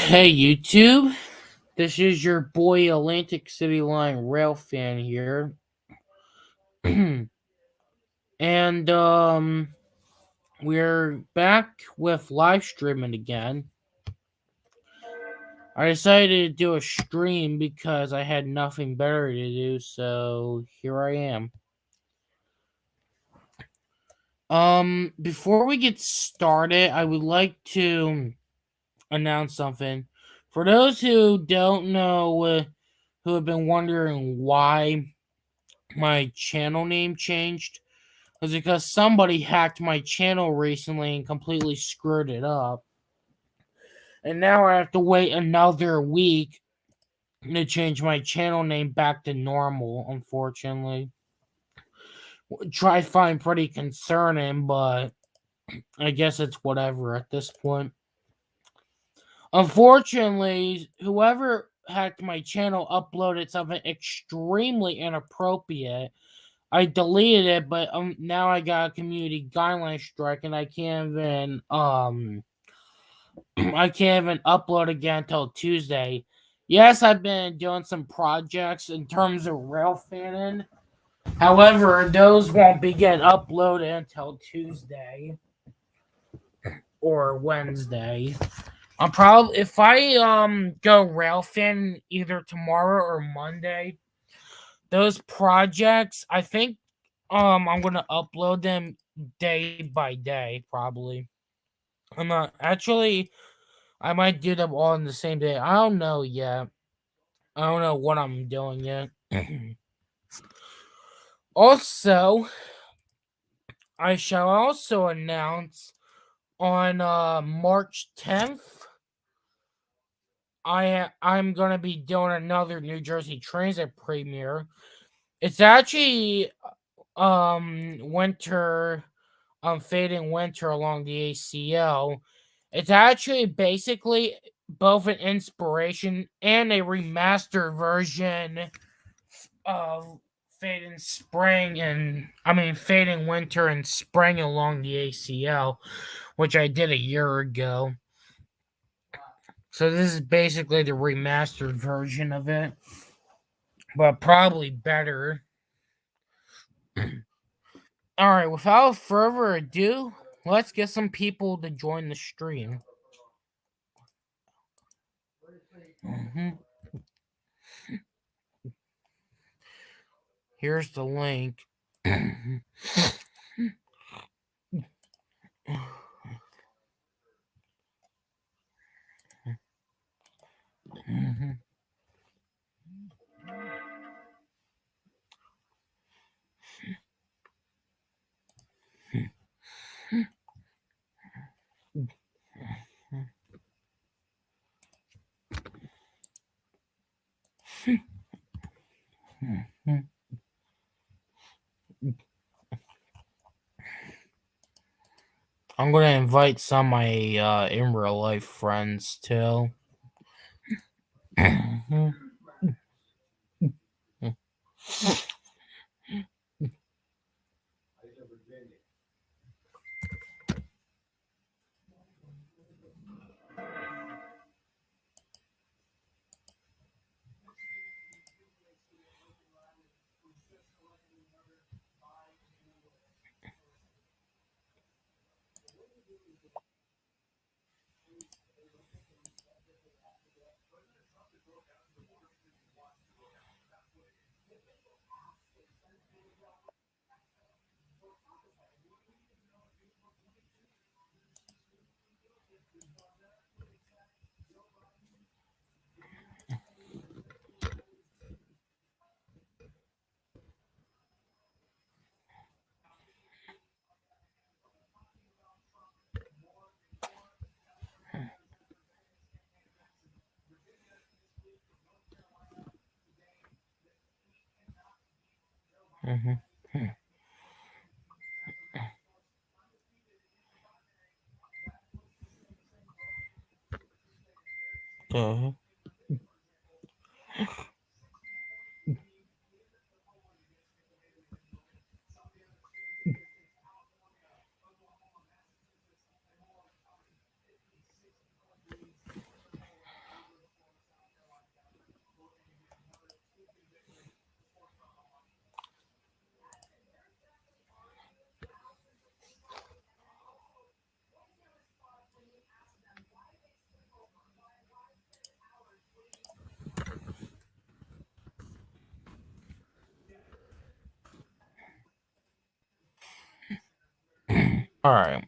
Hey YouTube, this is your boy Atlantic City Line Rail fan here. and we're back with live streaming again. I decided to do a stream because I had nothing better to do, so here I am. Before we get started, I would like to announce something. For those who don't know, who have been wondering why my channel name changed, was because somebody hacked my channel recently and completely screwed it up. And now I have to wait another week to change my channel name back to normal, unfortunately. Which I find pretty concerning, but I guess it's whatever at this point. Unfortunately, whoever hacked my channel uploaded something extremely inappropriate. I deleted it, but now I got a community guideline strike, and I can't even I can't even upload again until Tuesday. Yes, I've been doing some projects in terms of rail fanning. However, those won't be getting uploaded until Tuesday or Wednesday. I'm probably, if I go rail fan either tomorrow or Monday, those projects, I think I'm gonna upload them day by day, probably. I'm not actually, I might do them all in the same day. I don't know yet. I don't know what I'm doing yet. Also, I shall also announce on March 10th, I'm gonna be doing another New Jersey Transit premiere. It's actually winter, fading winter along the ACL. It's actually basically both an inspiration and a remastered version of fading winter and spring along the ACL, which I did a year ago. So this is basically the remastered version of it, but probably better. All right, without further ado, let's get some people to join the stream. Mhm. Here's the link. I'm gonna invite some of my in real life friends too. Mhm. Uh-huh. All right.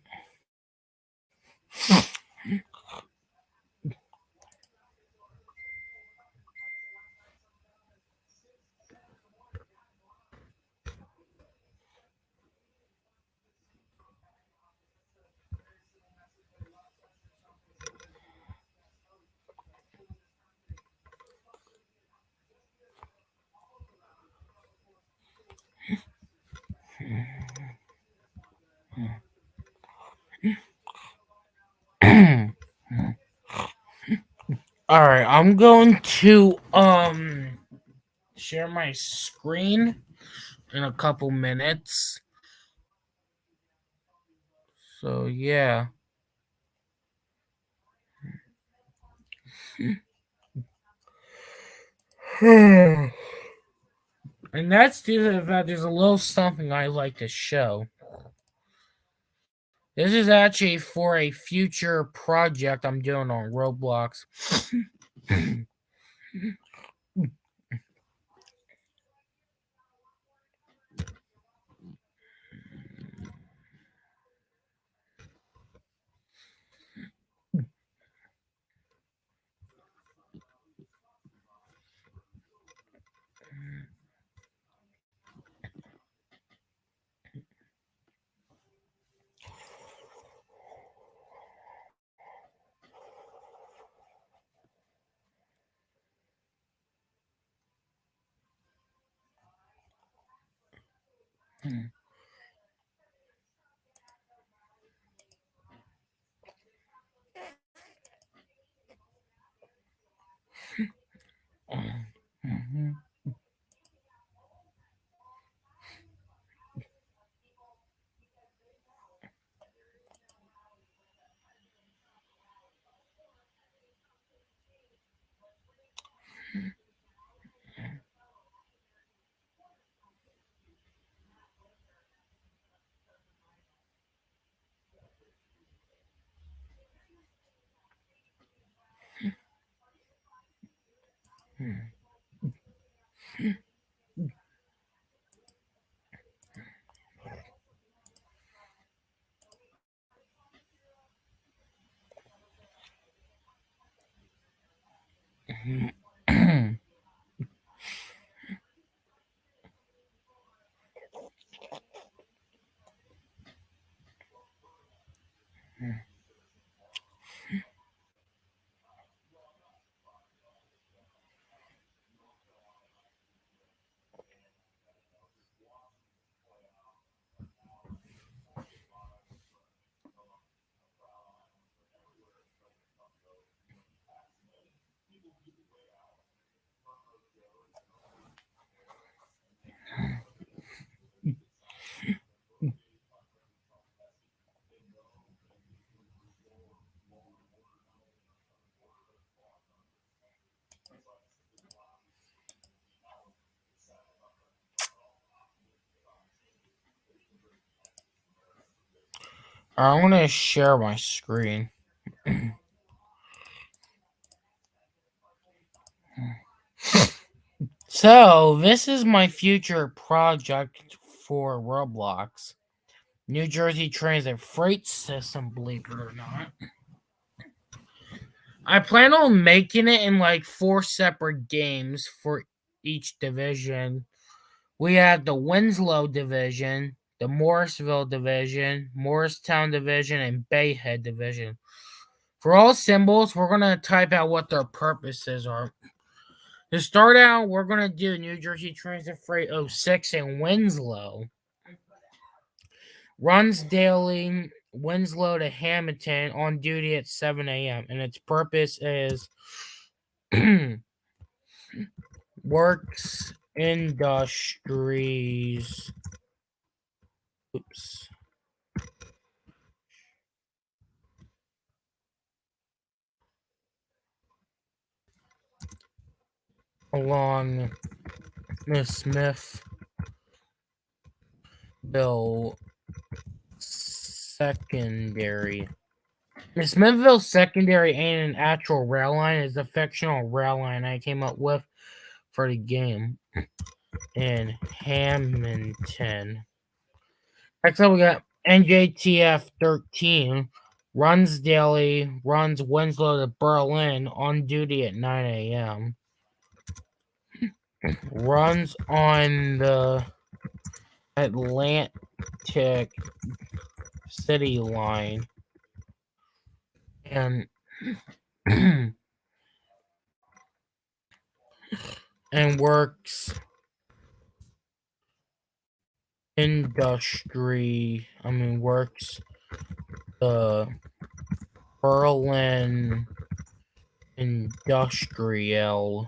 All right, I'm going to share my screen in a couple minutes. So yeah. And that's due to the fact there's a little something I like to show. This is actually for a future project I'm doing on Roblox. I'm gonna share my screen. So this is my future project for Roblox. New Jersey Transit Freight System, believe it or not. I plan on making it in like 4 separate games for each division. We have the Winslow division, the Morrisville division, Morristown division, and Bayhead division. For all symbols, we're going to type out what their purposes are. To start out, we're going to do New Jersey Transit Freight 06 in Winslow. Runs daily Winslow to Hamilton on duty at 7 a.m. And its purpose is Works Industries. Oops. Along Miss Smithville Secondary. The Smithville Secondary ain't an actual rail line, it's a fictional rail line I came up with for the game in Hamilton. Next up, we got NJTF 13 runs daily, runs Winslow to Berlin on duty at 9 a.m. Runs on the Atlantic City line and and works works the Berlin Industrial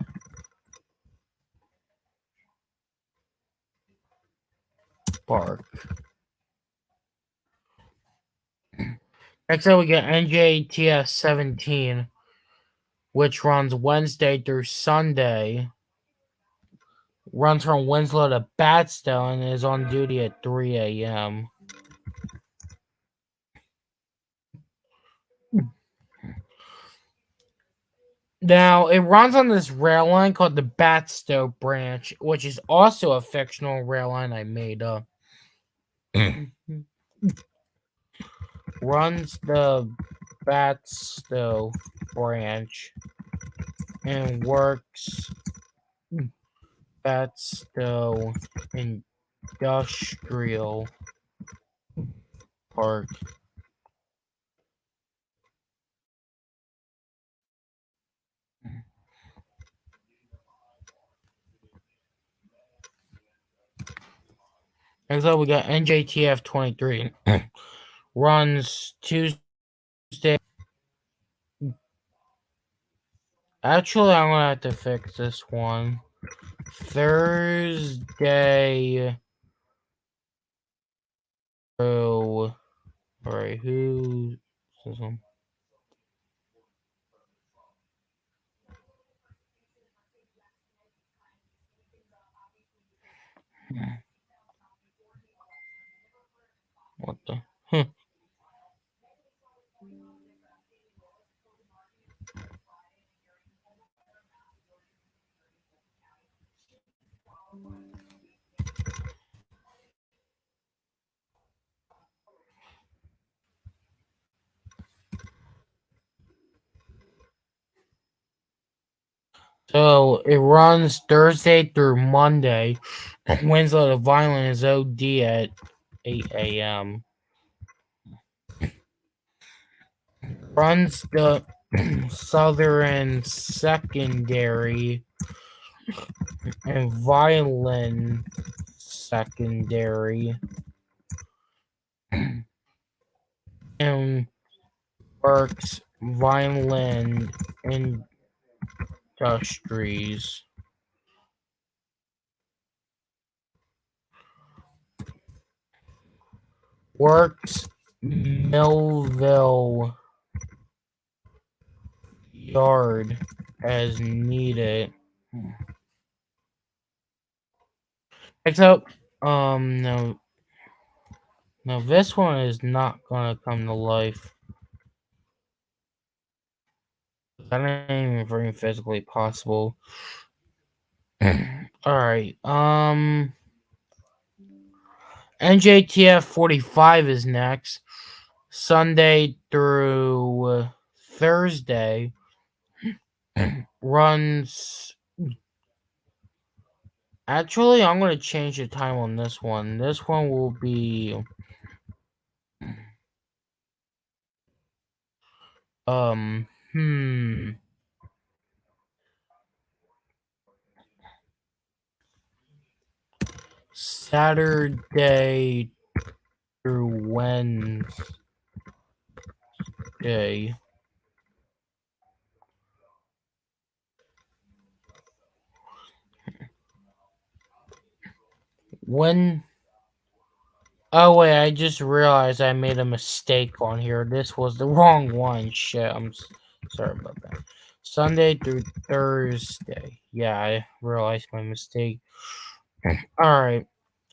Park. Next up, we get NJTF 17, which runs Wednesday through Sunday. Runs from Winslow to Batstow and is on duty at 3 a.m. Now, it runs on this rail line called the Batstow branch, which is also a fictional rail line I made up. Runs the Batstow branch and works Batstow Industrial Park. Next up, we got NJTF 23. Runs Tuesday. Actually, I'm gonna have to fix this one. Thursday. Oh, alright. Who? What the? So it runs Thursday through Monday. Winslow to Violent is OD at 8 a.m. Runs the Southern Secondary and Violent Secondary and works Violent Industries. Works Millville Yard as needed. Except, no, this one is not gonna come to life. That ain't even very physically possible. Alright, NJTF 45 is next. Sunday through Thursday. Runs. Actually, I'm going to change the time on this one. This one will be. Saturday through Wednesday. Oh wait, I just realized I made a mistake on here. This was the wrong one. Shit, I'm sorry about that. Sunday through Thursday. Yeah, I realized my mistake. Alright.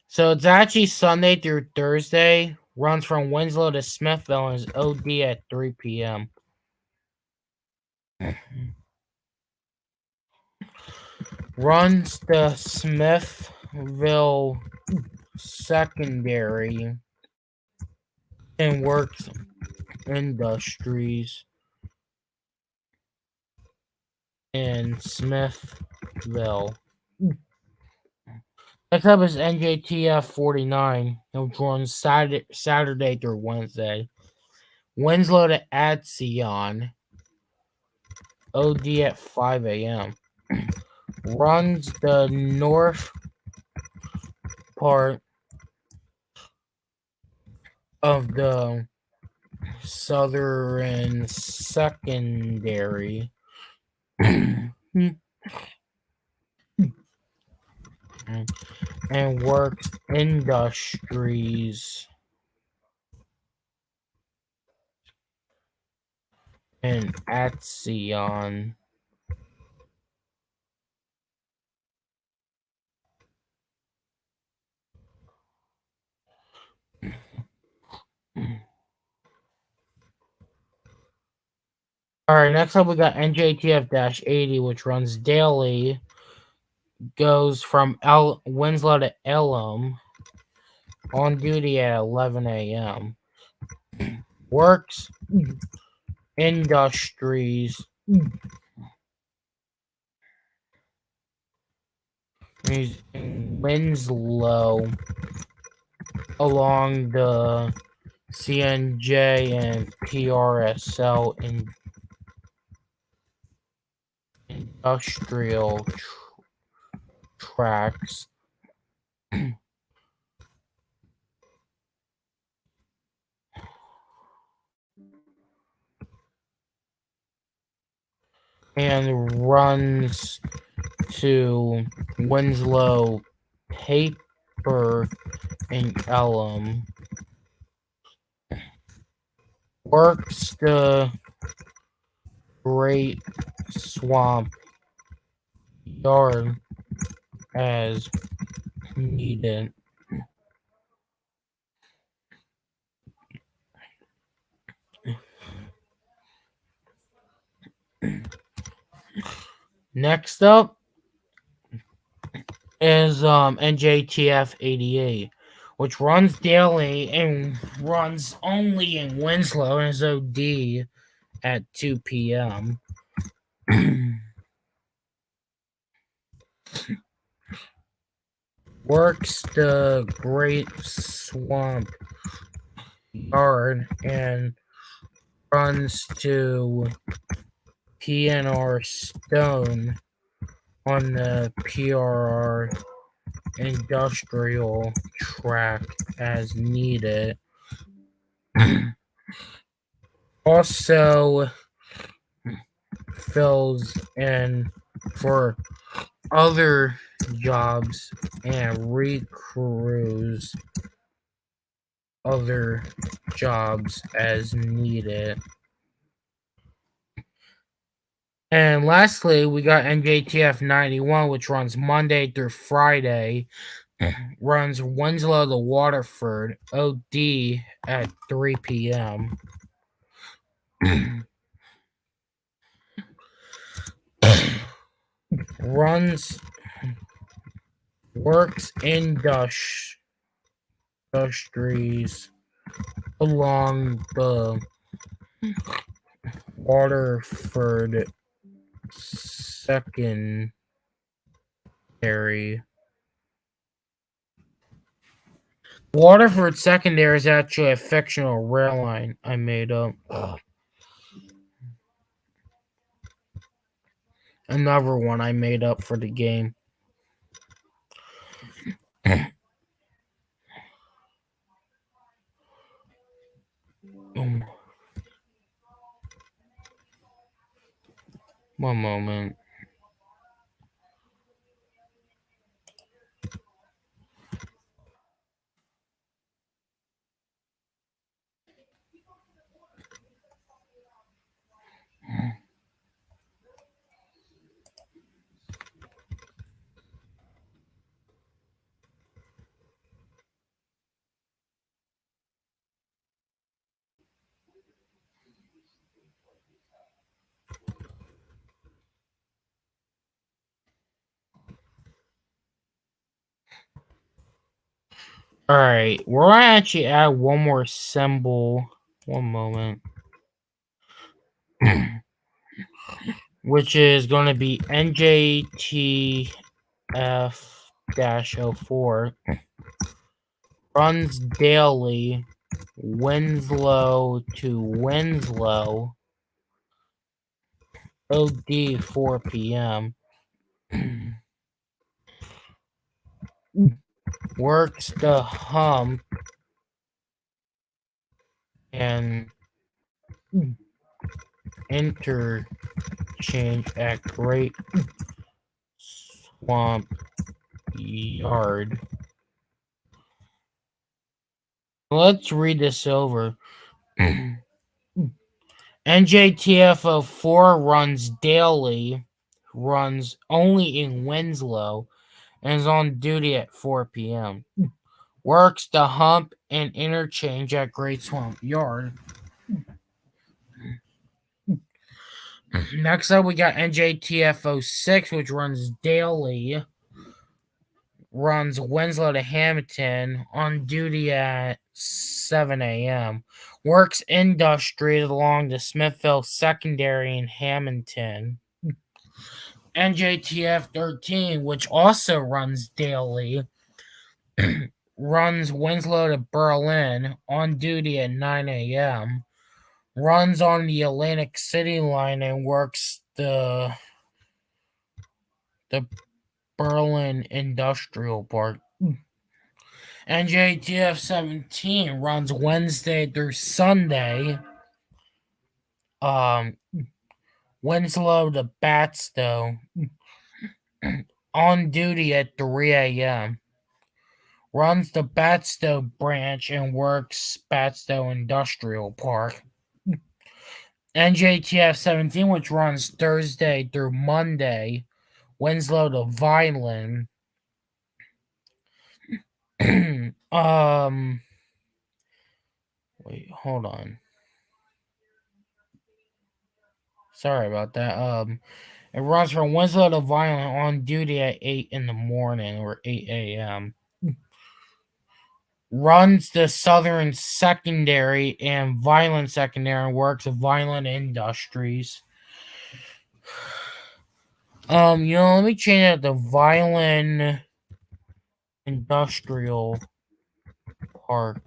So it's actually Sunday through Thursday. Runs from Winslow to Smithville and is OD at 3 p.m. Runs the Smithville Secondary and Works Industries in Smithville. Next up is NJTF 49. Which runs Saturday through Wednesday. Winslow to Adsion. OD at 5 a.m. Runs the north part of the Southern Secondary. And Works Industries in Adsion. Alright, next up we got NJTF 80, which runs daily, goes from Winslow to Elm, on duty at 11 a.m. Works Industries is in Winslow along the CNJ and PRSL industrial tracks. And runs to Winslow Paper and Elm. Works the Great Swamp Yard as needed. Next up is NJTF 88, which runs daily and runs only in Winslow and is OD at 2 p.m. Works the Great Swamp Yard and runs to PNR Stone on the PRR industrial track as needed. Also fills in for other jobs and recrews other jobs as needed. And lastly, we got NJTF 91, which runs Monday through Friday. Runs Winslow to Waterford, OD at 3 p.m. Runs Works Industries along the Waterford Secondary. Waterford Secondary is actually a fictional rail line I made up. Another one I made up for the game. One moment. Alright, we're gonna actually add one more symbol. One moment. Which is going to be NJTF-04. Runs daily, Winslow to Winslow, OD 4 p.m. Works the hump and interchange at Great Swamp Yard. Let's read this over. NJTF-04 runs daily, runs only in Winslow, and is on duty at 4 p.m. Works the hump and interchange at Great Swamp Yard. Next up, we got NJTF-06, which runs daily, runs Winslow to Hamilton, on duty at 7 a.m. Works industries along the Smithville Secondary in Hamilton. NJTF-13, which also runs daily, runs Winslow to Berlin, on duty at 9 a.m. Runs on the Atlantic City line and works the Berlin Industrial Park. NJTF-17 runs Wednesday through Sunday, Winslow to Batstow, on duty at 3 a.m. Runs the Batstow branch and works Batstow Industrial Park. NJTF-17, which runs Thursday through Monday, Winslow to Vineland. Wait, hold on. Sorry about that. It runs from Winslow to Vineland, on duty at 8 in the morning or 8 a.m. Runs the Southern Secondary and Vineland Secondary and works at Vineland Industries. Let me change it to Vineland Industrial Park.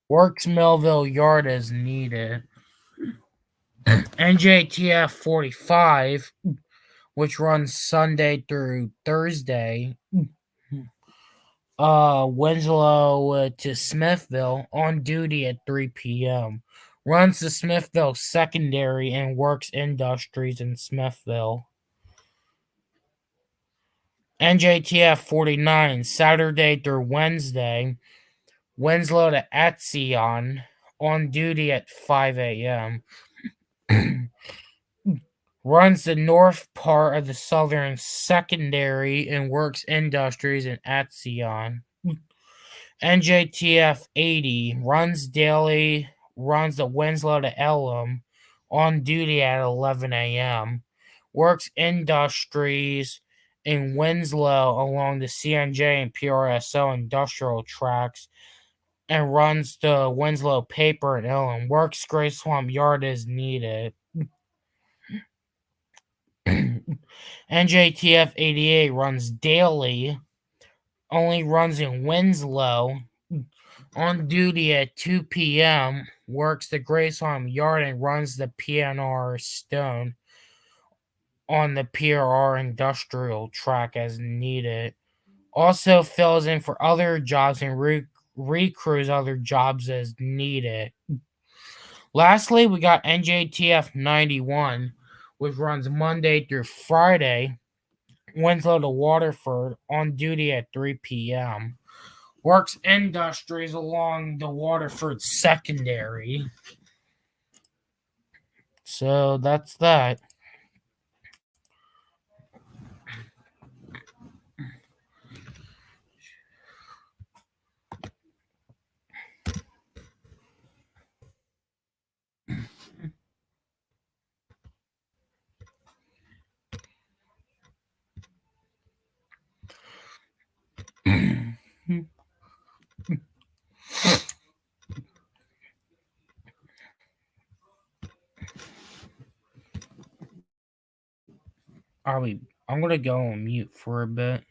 Works Melville Yard as needed. NJTF-45, which runs Sunday through Thursday, Winslow to Smithville, on duty at 3 p.m. Runs the Smithville Secondary and works industries in Smithville. NJTF-49, Saturday through Wednesday, Winslow to Etzion, on duty at 5 a.m. Runs the north part of the Southern Secondary and works industries in Etzion. NJTF-80 runs daily, runs the Winslow to Elm, on duty at 11 a.m. Works industries in Winslow along the CNJ and PRSO industrial tracks, and runs the Winslow paper in Elm. Works Great Swamp Yard as needed. NJTF-88 runs daily, only runs in Winslow, on duty at 2 p.m. Works the Great Swamp Yard and runs the PNR Stone on the PRR industrial track as needed. Also fills in for other jobs and recrews other jobs as needed. Lastly, we got NJTF-91, which runs Monday through Friday, Winslow to Waterford, on duty at 3 p.m. Works industries along the Waterford Secondary. So that's that. I'm gonna go on mute for a bit.